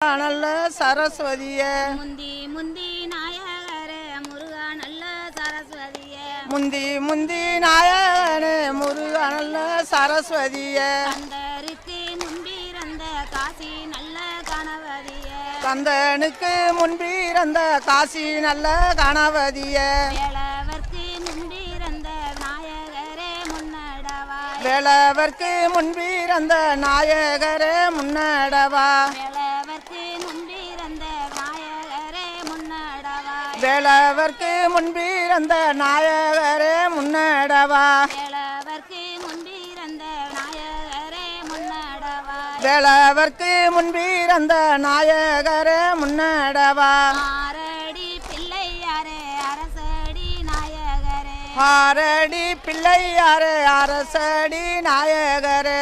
நல்ல சரஸ்வதிய முந்தி முந்தி நாயகரே முருகா நல்ல சரஸ்வதிய முந்தி முந்தி நாயகனே முருகா நல்ல சரஸ்வதிய கந்தருக்கு முன்பிறந்த காசி நல்ல கணவதிய கந்தனுக்கு முன்பிறந்த காசி நல்ல கணவதிய வேளவர்க்கு முன்பிறந்த நாயகரே முன்னடவா வேளவர்க்கு முன்பிறந்த நாயகரே முன்னடவா வேளவர்க்கு முன்பிறந்த நாயகரே முன்னடவா வேளவர்க்கு முன்பிறந்த நாயகரே முன்னடவா வேளவர்க்கு முன்பிறந்த நாயகரே முன்னடவா ஆரடி பிள்ளையாரே அரசடி நாயகரே ஆரடி பிள்ளையாரே அரசடி நாயகரே